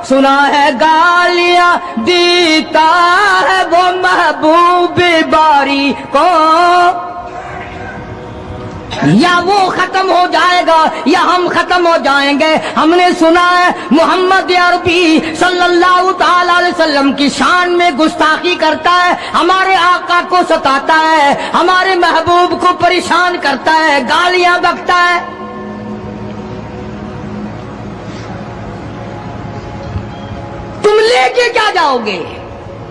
سنا ہے گالیاں دیتا ہے وہ محبوب باری کو. یا وہ ختم ہو جائے گا یا ہم ختم ہو جائیں گے. ہم نے سنا ہے محمد عربی صلی اللہ تعالی علیہ وسلم کی شان میں گستاخی کرتا ہے, ہمارے آقا کو ستاتا ہے, ہمارے محبوب کو پریشان کرتا ہے, گالیاں بکتا ہے. تم لے کے کیا جاؤ گے؟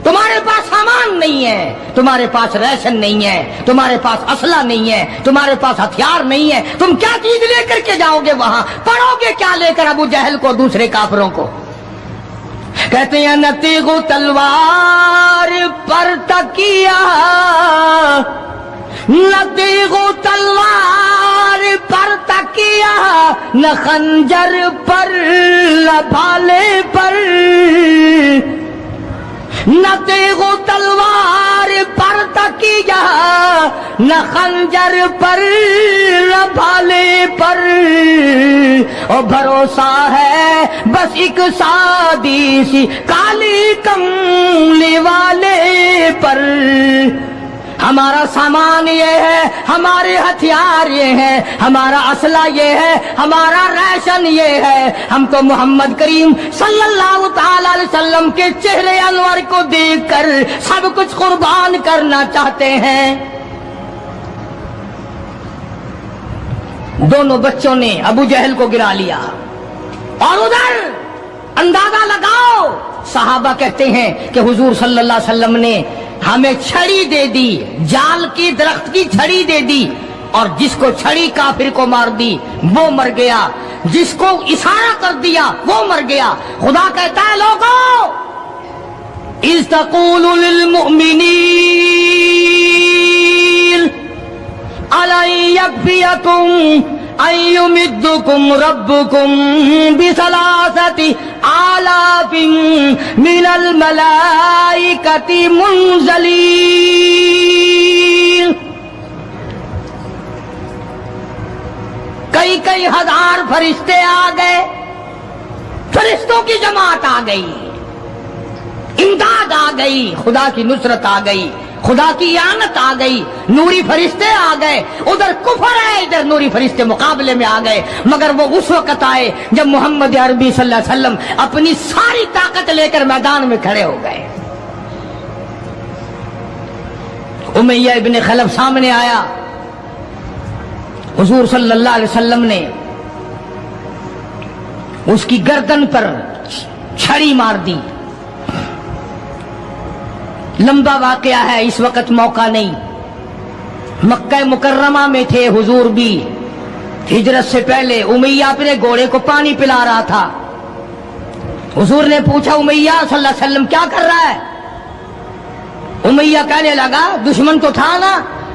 تمہارے پاس سامان نہیں ہے, تمہارے پاس ریشن نہیں ہے, تمہارے پاس اسلحہ نہیں ہے, تمہارے پاس ہتھیار نہیں ہے, تم کیا چیز لے کر کے جاؤ گے وہاں؟ پڑھو گے کیا لے کر ابو جہل کو, دوسرے کافروں کو؟ کہتے ہیں نتیغ تلوار پر تکیہ, نتیغ تلوار پر تکیہ, نہ خنجر پر نہ بھالے پر. نہ تیغ و تلوار پر تکیہ, نہ خنجر پر نہ بھالے پر. اور بھروسہ ہے بس ایک سادی سی کالی کملی والے پر. ہمارا سامان یہ ہے, ہمارے ہتھیار یہ ہیں, ہمارا اسلحہ یہ ہے, ہمارا ریشن یہ ہے. ہم تو محمد کریم صلی اللہ تعالی علیہ وسلم کے چہرے انور کو دیکھ کر سب کچھ قربان کرنا چاہتے ہیں. دونوں بچوں نے ابو جہل کو گرا لیا. اور ادھر اندازہ لگاؤ, صحابہ کہتے ہیں کہ حضور صلی اللہ علیہ وسلم نے ہمیں چھڑی دے دی, جال کی درخت کی چھڑی دے دی, اور جس کو چھڑی کافر کو مار دی وہ مر گیا, جس کو اشارہ کر دیا وہ مر گیا. خدا کہتا ہے لوگوں, اذ تقول للمؤمنین أَلَنْ يَكْفِيَكُمْ أَنْ يُمِدُّكُمْ رَبُّكُمْ بِثَلَاثَةِ آلَافٍ مِنَ الْمَلَائِكَةِ مُنْزَلِينَ. کئی ہزار فرشتے آ گئے, فرشتوں کی جماعت آ گئی, امداد آ گئی, خدا کی نصرت آ گئی, خدا کی اعانت آ گئی, نوری فرشتے آ گئے. ادھر کفر ہے, ادھر نوری فرشتے مقابلے میں آ گئے. مگر وہ اس وقت آئے جب محمد عربی صلی اللہ علیہ وسلم اپنی ساری طاقت لے کر میدان میں کھڑے ہو گئے. امیہ ابن خلف سامنے آیا, حضور صلی اللہ علیہ وسلم نے اس کی گردن پر چھڑی مار دی. لمبا واقعہ ہے, اس وقت موقع نہیں. مکہ مکرمہ میں تھے حضور بھی, ہجرت سے پہلے امیہ اپنے گھوڑے کو پانی پلا رہا تھا. حضور نے پوچھا امیہ صلی اللہ علیہ وسلم کیا کر رہا ہے؟ امیہ کہنے لگا دشمن تو تھا نا,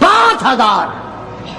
5000।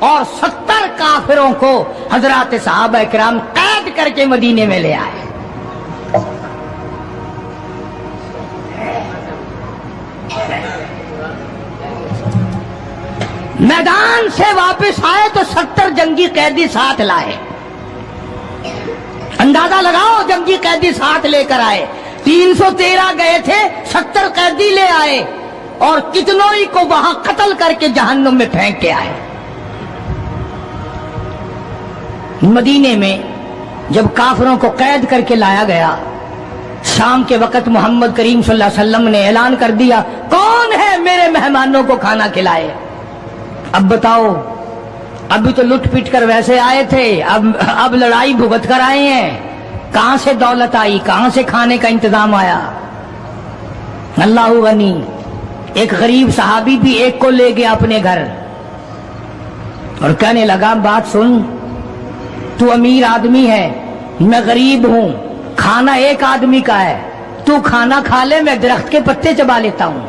اور 70 کافروں کو حضرات صحابہ کرام قید کر کے مدینے میں لے آئے. میدان سے واپس آئے تو 70 جنگی قیدی ساتھ لائے. اندازہ لگاؤ, جنگی قیدی ساتھ لے کر آئے. 313 گئے تھے, 70 قیدی لے آئے اور کتنوں ہی کو وہاں قتل کر کے جہنم میں پھینک کے آئے. مدینے میں جب کافروں کو قید کر کے لایا گیا, شام کے وقت محمد کریم صلی اللہ علیہ وسلم نے اعلان کر دیا, کون ہے میرے مہمانوں کو کھانا کھلائے. اب بتاؤ, ابھی تو لٹ پٹ کر ویسے آئے تھے, اب لڑائی بھگت کر آئے ہیں. کہاں سے دولت آئی, کہاں سے کھانے کا انتظام آیا؟ اللہ غنی. ایک غریب صحابی بھی ایک کو لے گیا اپنے گھر اور کہنے لگا, بات سن, تو امیر آدمی ہے, میں غریب ہوں, کھانا ایک آدمی کا ہے, تو کھانا کھا لے, میں درخت کے پتے چبا لیتا ہوں,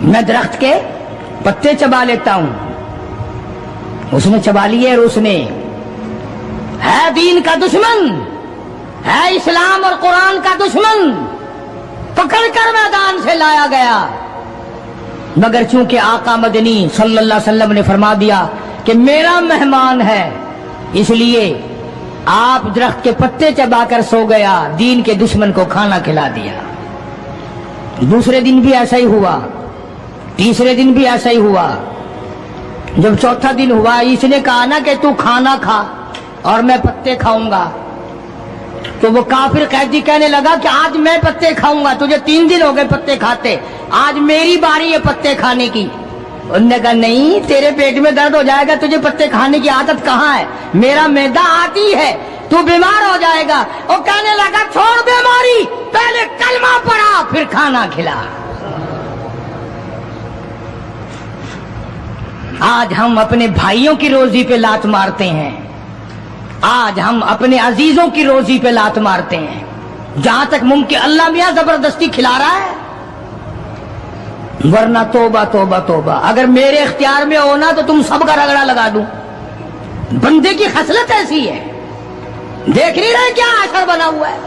میں درخت کے پتے چبا لیتا ہوں. اس نے چبا لیے اور اس نے, ہے دین کا دشمن, ہے اسلام اور قرآن کا دشمن, پکڑ کر میدان سے لایا گیا. مگر چونکہ آقا مدنی صلی اللہ علیہ وسلم نے فرما دیا کہ میرا مہمان ہے, اس لیے آپ درخت کے پتے چبا کر سو گیا, دین کے دشمن کو کھانا کھلا دیا. دوسرے دن بھی ایسا ہی ہوا, تیسرے دن بھی ایسا ہی ہوا. جب چوتھا دن ہوا, اس نے کہا نا کہ تو کھانا کھا اور میں پتے کھاؤں گا. تو وہ کافر قیدی کہنے لگا کہ آج میں پتے کھاؤں گا, تجھے 3 دن ہو گئے پتے کھاتے, آج میری باری ہے پتے کھانے کی. انہوں نے کہا نہیں, تیرے پیٹ میں درد ہو جائے گا, تجھے پتے کھانے کی عادت کہاں ہے, میرا معدہ آتی ہے, تو بیمار ہو جائے گا. وہ کہنے لگا چھوڑ بیماری, پہلے کلمہ پڑھا پھر کھانا کھلا. آج ہم اپنے بھائیوں کی روزی پہ لات مارتے ہیں, آج ہم اپنے عزیزوں کی روزی پہ لات مارتے ہیں. جہاں تک ممکن اللہ میاں زبردستی کھلا رہا ہے, ورنہ توبہ توبہ توبہ. اگر میرے اختیار میں ہونا تو تم سب کا رگڑا لگا دوں. بندے کی خصلت ایسی ہے, دیکھ نہیں رہے کیا اثر بنا ہوا ہے.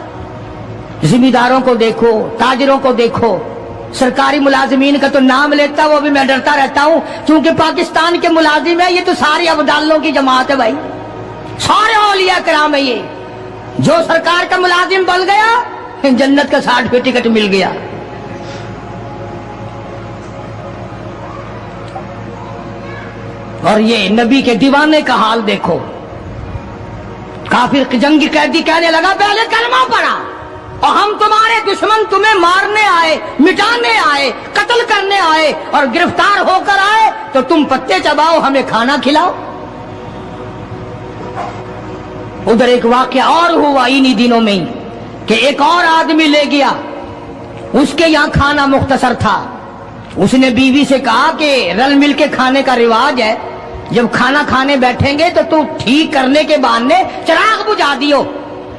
ذمہ داروں کو دیکھو, تاجروں کو دیکھو, سرکاری ملازمین کا تو نام لیتا وہ بھی میں ڈرتا رہتا ہوں, کیونکہ پاکستان کے ملازم ہے, یہ تو ساری ابدالوں کی جماعت ہے بھائی, سارے اولیاء کرام ہے. یہ جو سرکار کا ملازم بن گیا, جنت کا 60 ٹکٹ مل گیا. اور یہ نبی کے دیوانے کا حال دیکھو. کافر جنگی قیدی کہنے لگا پہلے کلمہ پڑھا, اور ہم تمہارے دشمن تمہیں مارنے آئے, مٹانے آئے, قتل کرنے آئے اور گرفتار ہو کر آئے, تو تم پتے چباؤ, ہمیں کھانا کھلاؤ. ادھر ایک واقعہ اور ہوا انہی دنوں میں ہی کہ ایک اور آدمی لے گیا, اس کے یہاں کھانا مختصر تھا. اس نے بیوی سے کہا کہ رل مل کے کھانے کا رواج ہے, جب کھانا کھانے بیٹھیں گے تو ٹھیک کرنے کے بہانے چراغ بجھا دیو,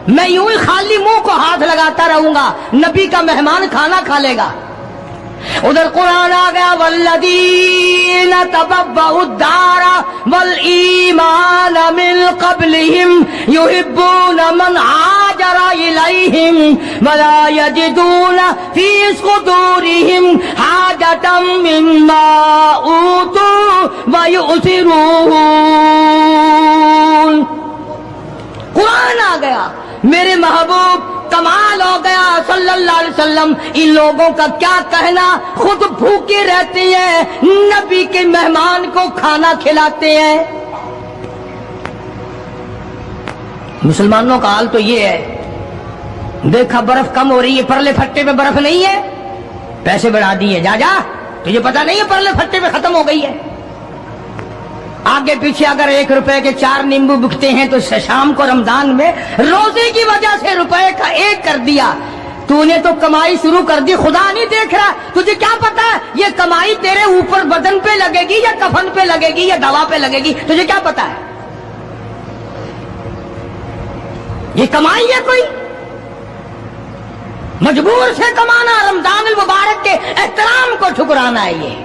میں یوں ہی خالی منہ کو ہاتھ لگاتا رہوں گا, نبی کا مہمان کھانا کھا لے گا. ادھر قرآن آ گیا, والذین تبوؤا الدار والایمان من قبلہم یحبون من ہاجر الیہم ولا یجدون فی صدورہم حاجۃ مما اوتوا ویؤثرون. قرآن آ گیا, میرے محبوب کمال ہو گیا صلی اللہ علیہ وسلم. ان لوگوں کا کیا کہنا, خود بھوکے رہتے ہیں, نبی کے مہمان کو کھانا کھلاتے ہیں. مسلمانوں کا حال تو یہ ہے, دیکھا برف کم ہو رہی ہے, پرلے پھٹے میں برف نہیں ہے, پیسے بڑھا دیے, جا جا, تجھے پتا نہیں ہے پرلے پھٹے میں ختم ہو گئی ہے. آگے پیچھے اگر 1 روپے کے 4 نیمبو بکتے ہیں تو شام کو رمضان میں روزے کی وجہ سے روپے کا 1 کر دیا. تو نے تو کمائی شروع کر دی, خدا نہیں دیکھ رہا, تجھے کیا پتا ہے یہ کمائی تیرے اوپر بدن پہ لگے گی یا کفن پہ لگے گی یا دوا پہ لگے گی, تجھے کیا پتا ہے؟ یہ کمائی ہے کوئی, مجبور سے کمانا, رمضان المبارک کے احترام کو ٹھکرانا ہے. یہ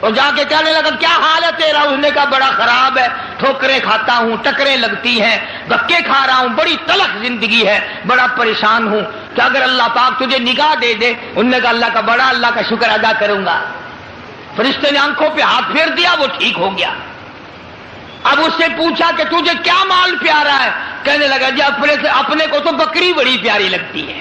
اور جا کے کہنے لگا کیا حال ہے تیرا؟ اس نے کہا بڑا خراب ہے، ٹھوکریں کھاتا ہوں، ٹکریں لگتی ہیں، دھکے کھا رہا ہوں، بڑی تلخ زندگی ہے، بڑا پریشان ہوں، کہ اگر اللہ پاک تجھے نگاہ دے دے۔ انہوں نے کہا اللہ کا بڑا، اللہ کا شکر ادا کروں گا۔ فرشتے نے آنکھوں پہ ہاتھ پھیر دیا، وہ ٹھیک ہو گیا۔ اب اس سے پوچھا کہ تجھے کیا مال پیارا ہے؟ کہنے لگا جی اپنے کو تو بکری بڑی پیاری لگتی ہے۔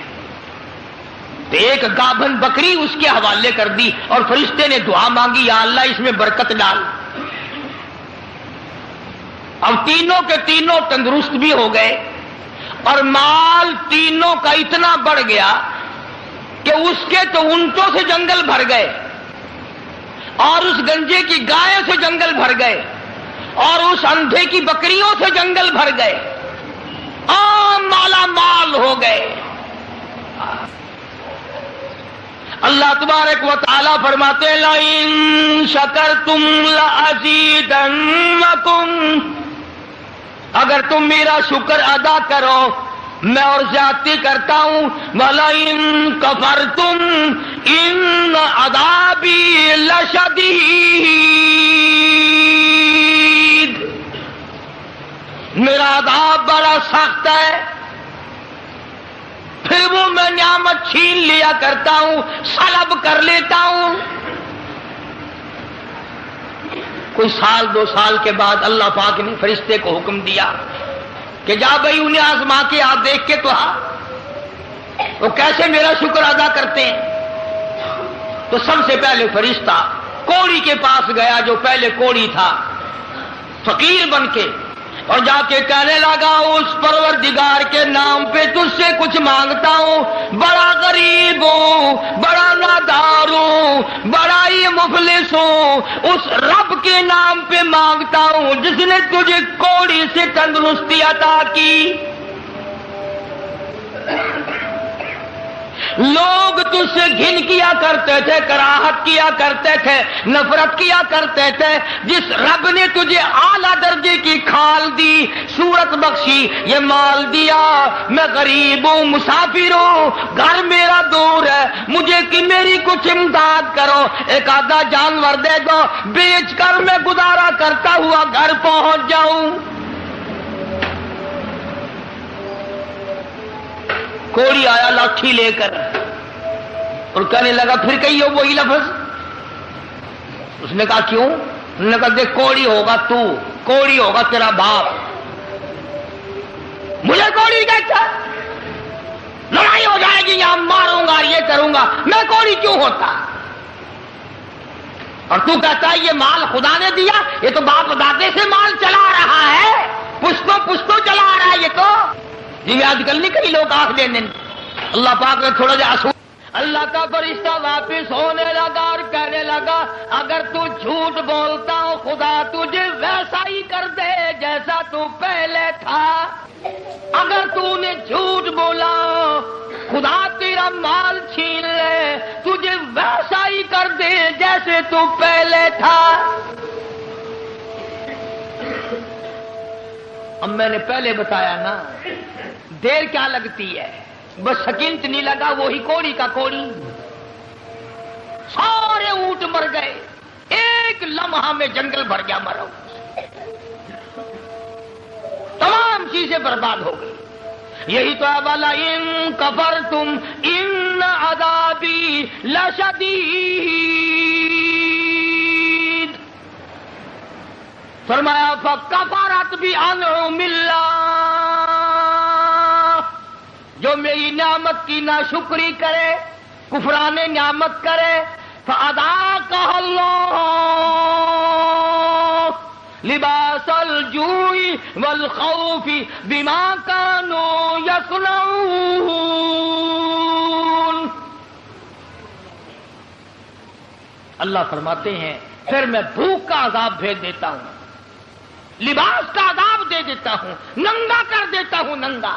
تو ایک گابھن بکری اس کے حوالے کر دی اور فرشتے نے دعا مانگی یا اللہ اس میں برکت ڈال۔ اب تینوں کے تینوں تندرست بھی ہو گئے اور مال تینوں کا اتنا بڑھ گیا کہ اس کے تو اونٹوں سے جنگل بھر گئے اور اس گنجے کی گائے سے جنگل بھر گئے اور اس اندھے کی بکریوں سے جنگل بھر گئے، عام مالا مال ہو گئے۔ اللہ تبارک و تعالیٰ فرماتے ہیں لَئِن شَكَرْتُمْ لَأَزِيدَنَّكُمْ، اگر تم میرا شکر ادا کرو میں اور زیادتی کرتا ہوں، وَلَئِن كَفَرْتُمْ إِنَّ عَذَابِي لَشَدِيدٌ، میرا عذاب بڑا سخت ہے۔ پھر وہ میں نعمت چھین لیا کرتا ہوں، سلب کر لیتا ہوں۔ کوئی سال دو سال کے بعد اللہ پاک نے فرشتے کو حکم دیا کہ جا بھائی انہیں آزما کے آپ دیکھ کے تو وہ کیسے میرا شکر ادا کرتے ہیں۔ تو سب سے پہلے فرشتہ کوڑی کے پاس گیا جو پہلے کوڑی تھا، فقیر بن کے، اور جا کے کہنے لگا اس پروردگار کے نام پہ تجھ سے کچھ مانگتا ہوں، بڑا غریب ہوں، بڑا نادار ہوں، بڑا ہی مفلس ہوں، اس رب کے نام پہ مانگتا ہوں جس نے تجھے کوڑی سے تندرستی عطا کی۔ لوگ تجھ سے گھن کیا کرتے تھے، کراہت کیا کرتے تھے، نفرت کیا کرتے تھے، جس رب نے تجھے اعلیٰ درجے کی کھال دی، صورت بخشی، یہ مال دیا، میں غریب ہوں، مسافر ہوں، گھر میرا دور ہے، مجھے کہ میری کچھ امداد کرو، ایک آدھا جانور دے دو، بیچ کر میں گزارا کرتا ہوا گھر پہنچ جاؤں۔ کوڑی آیا لاٹھی لے کر اور کہنے لگا پھر کہیے وہی لفظ۔ اس نے کہا کیوں؟ انہوں نے کہا دیکھ کوڑی ہوگا تو، کوڑی ہوگا تیرا باپ، مجھے کوڑی کہتا، لڑائی ہو جائے گی یہاں ماروں گا یہ کروں گا، میں کوڑی کیوں ہوتا؟ اور تو کہتا ہے یہ مال خدا نے دیا، یہ تو باپ دادے سے مال چلا رہا ہے، پشتوں چلا رہا ہے یہ تو۔ جی آج کل نہیں کئی لوگ آنکھ دینے، اللہ پاک نے تھوڑا جا اصول۔ اللہ کا فرشتہ واپس ہونے لگا اور کہنے لگا اگر تو جھوٹ بولتا ہو خدا تجھے ویسا ہی کر دے جیسا تو پہلے تھا۔ اگر تو نے جھوٹ بولا خدا تیرا مال چھین لے، تجھے ویسا ہی کر دے جیسے تو پہلے تھا۔ اب میں نے پہلے بتایا نا، دیر کیا لگتی ہے، بس سکنت نہیں لگا، وہی کوڑی کا کوڑی، سارے اونٹ مر گئے، ایک لمحہ میں جنگل بھر گیا مرو، تمام چیزیں برباد ہو گئی۔ یہی تو ہے والا ان کفرتم ان عذابی لشدید، فرمایا فکفرت بانعم اللہ، جو میری نعمت کی ناشکری کرے، کفران نعمت کرے، فَأَذَاقَهَا اللَّهُ لِبَاسَ الْجُوعِ وَالْخَوْفِ بِمَا كَانُوا يَصْنَعُونَ۔ اللہ فرماتے ہیں پھر میں بھوک کا عذاب بھیج دیتا ہوں، لباس کا عذاب دے دیتا ہوں، ننگا کر دیتا ہوں، ننگا۔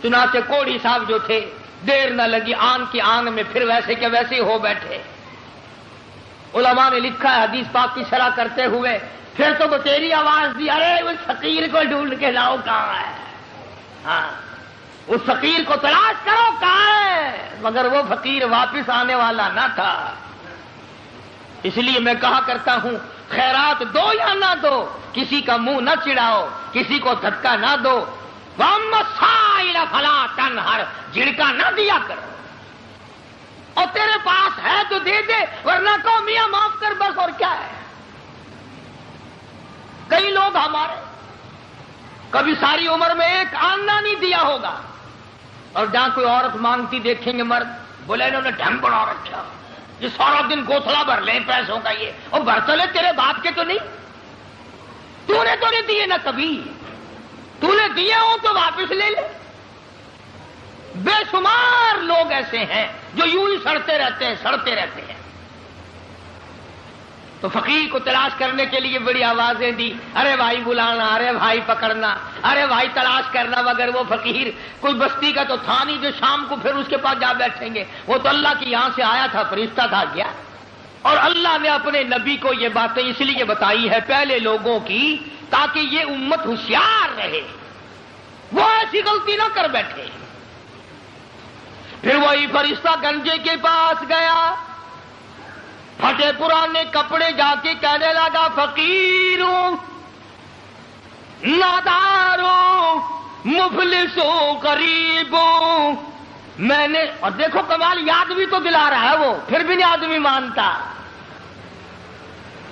چنانچہ کوڑی صاحب جو تھے دیر نہ لگی، آن کی آن میں پھر ویسے کے ویسے ہو بیٹھے۔ علماء نے لکھا ہے حدیث پاک کی شرح کرتے ہوئے، پھر تو وہ تیری آواز دی ارے اس فقیر کو ڈھونڈ کے لاؤ کہاں ہے، ہاں اس فقیر کو تلاش کرو کہاں ہے، مگر وہ فقیر واپس آنے والا نہ تھا۔ اس لیے میں کہا کرتا ہوں خیرات دو یا نہ دو، کسی کا منہ نہ چڑھاؤ، کسی کو دھکا نہ دو، وَأَمَّا السَّائِلَ فَلَا تَنْهَرْ، جھڑکا نہ دیا کر، اور تیرے پاس ہے تو دے دے، ورنہ کہو میاں معاف کر بس، اور کیا ہے۔ کئی لوگ ہمارے کبھی ساری عمر میں ایک آنا نہیں دیا ہوگا، اور جہاں کوئی عورت مانگتی دیکھیں گے مرد، بولے انہوں نے ڈھنگ بنا رکھا، یہ سارا دن گوتھلا بھر لیں پیسوں کا، یہ اور برتلے تیرے باپ کے تو نہیں، تو نے تو نہیں دیے نہ کبھی، تو نے دیے ہوں تو واپس لے لے۔ بے شمار لوگ ایسے ہیں جو یوں ہی سڑتے رہتے ہیں۔ تو فقیر کو تلاش کرنے کے لیے بڑی آوازیں دی، ارے بھائی بلانا، ارے بھائی پکڑنا، ارے بھائی تلاش کرنا، مگر وہ فقیر کوئی بستی کا تو تھا نہیں جو شام کو پھر اس کے پاس جا بیٹھیں گے، وہ تو اللہ کی یہاں سے آیا تھا، فرشتہ تھا گیا۔ اور اللہ نے اپنے نبی کو یہ باتیں اس لیے بتائی ہے پہلے لوگوں کی، تاکہ یہ امت ہوشیار رہے، وہ ایسی غلطی نہ کر بیٹھے۔ پھر وہی فرشتہ گنجے کے پاس گیا، پھٹے پرانے کپڑے جا کے کہنے لگا فقیروں، ناداروں، مفلسوں، غریبوں، میں نے، اور دیکھو کمال، یاد بھی تو دلا رہا ہے وہ، پھر بھی نہیں آدمی مانتا۔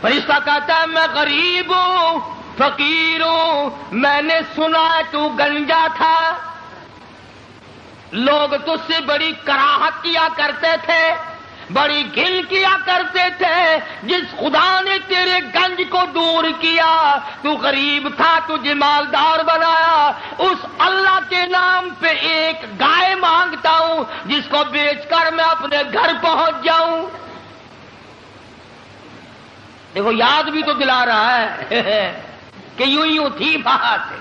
فرشتہ کہتا ہے میں غریب ہوں، فقیر ہوں، میں نے سنا تو گنجا تھا، لوگ تجھ سے بڑی کراہت کیا کرتے تھے، بڑی گھن کیا کرتے تھے، جس خدا نے تیرے گنج کو دور کیا، تو غریب تھا، تجھے مالدار بنایا، اس اللہ کے نام پہ ایک گائے مانگتا ہوں جس کو بیچ کر میں اپنے گھر پہنچ جاؤں۔ دیکھو یاد بھی تو دلا رہا ہے کہ یوں تھی بات،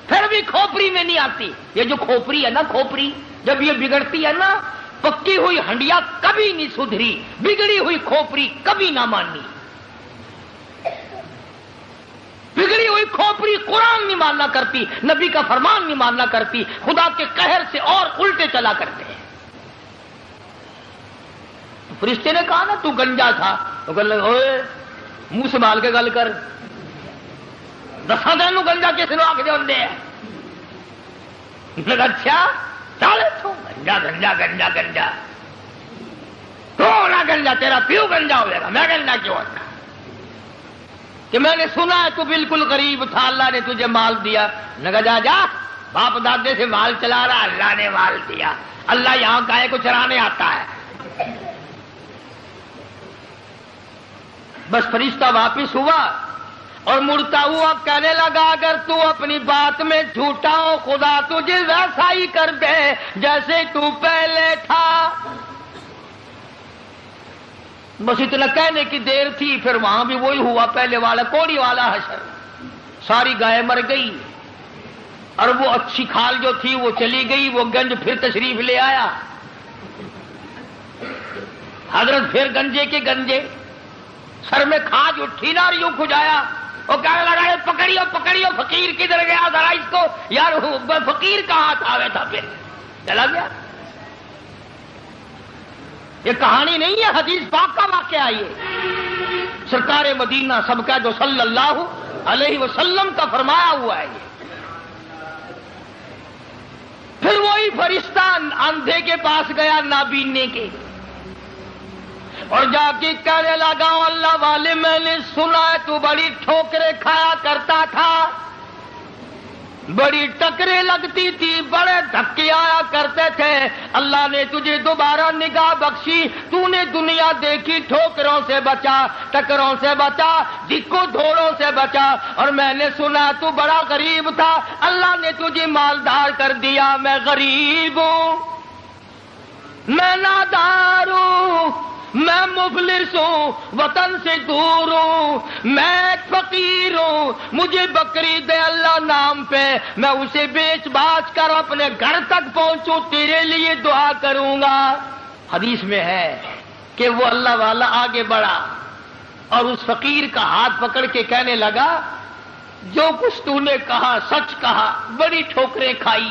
پھر بھی کھوپڑی میں نہیں آتی۔ یہ جو کھوپڑی ہے نا، کھوپڑی جب یہ بگڑتی ہے نا، پکی ہوئی ہنڈیا کبھی نہیں سدھری، بگڑی ہوئی کھوپڑی کبھی نہ مانی۔ بگڑی ہوئی کھوپڑی قرآن نہیں ماننا کرتی، نبی کا فرمان نہیں ماننا کرتی، خدا کے قہر سے اور الٹے چلا کرتے ہیں۔ فرشتے نے کہا نا تو گنجا تھا، تو کہنے لگا اوئے منہ سنبھال کے گل کر، دساں دن گنجا کس نے آ کے دے ہے؟ لگا اچھا چل تو گنجا گنجا گنجا گنجا، تو نہ گنجا، تیرا پیو گنجا ہو جائے گا، میں گنجا کیوں ہوتا کہ میں نے سنا ہے تو بالکل غریب تھا، اللہ نے تجھے مال دیا۔ لگا جا جا، باپ دادے سے مال چلا رہا، اللہ نے مال دیا، اللہ یہاں گائے کو چرانے آتا ہے۔ بس فرشتہ واپس ہوا اور مڑتا ہوا کہنے لگا اگر تو اپنی بات میں جھوٹا ہو، خدا تجھے ویسا ہی کر دے جیسے تو پہلے تھا۔ بس اتنا کہنے کی دیر تھی، پھر وہاں بھی وہی ہوا، پہلے والا کوڑی والا حشر، ساری گائے مر گئی، اور وہ اچھی کھال جو تھی وہ چلی گئی، وہ گنج پھر تشریف لے آیا، حضرت پھر گنجے کے گنجے، سر میں کھاج اٹھی نہ، یوں کھجایا، اور کہنے لگا یہ پکڑیو پکڑیو، فقیر کدھر گیا ذرا اس کو، یار فقیر کہاں تھا، تھا پھر چلا گیا۔ یہ کہانی نہیں ہے، حدیث پاک کا واقعہ ہے، یہ سرکار مدینہ سب کا جو صلی اللہ علیہ وسلم کا فرمایا ہوا ہے۔ یہ پھر وہی فرشتہ اندھے کے پاس گیا، نابینے کے، اور جا کے کہنے لگا اللہ والے میں نے سنا ہے تو بڑی ٹھوکریں کھایا کرتا تھا، بڑی ٹکریں لگتی تھی، بڑے دھکے آیا کرتے تھے، اللہ نے تجھے دوبارہ نگاہ بخشی، تو نے دنیا دیکھی، ٹھوکروں سے بچا، ٹکروں سے بچا، دکوں دھوڑوں سے بچا، اور میں نے سنا تو بڑا غریب تھا، اللہ نے تجھے مالدار کر دیا، میں غریب ہوں، میں نادار ہوں، میں مفلس ہوں، وطن سے دور ہوں، میں فقیر ہوں، مجھے بکری دے اللہ نام پہ، میں اسے بیچ باچ کر اپنے گھر تک پہنچوں، تیرے لیے دعا کروں گا۔ حدیث میں ہے کہ وہ اللہ والا آگے بڑھا اور اس فقیر کا ہاتھ پکڑ کے کہنے لگا جو کچھ تو نے کہا سچ کہا، بڑی ٹھوکریں کھائی،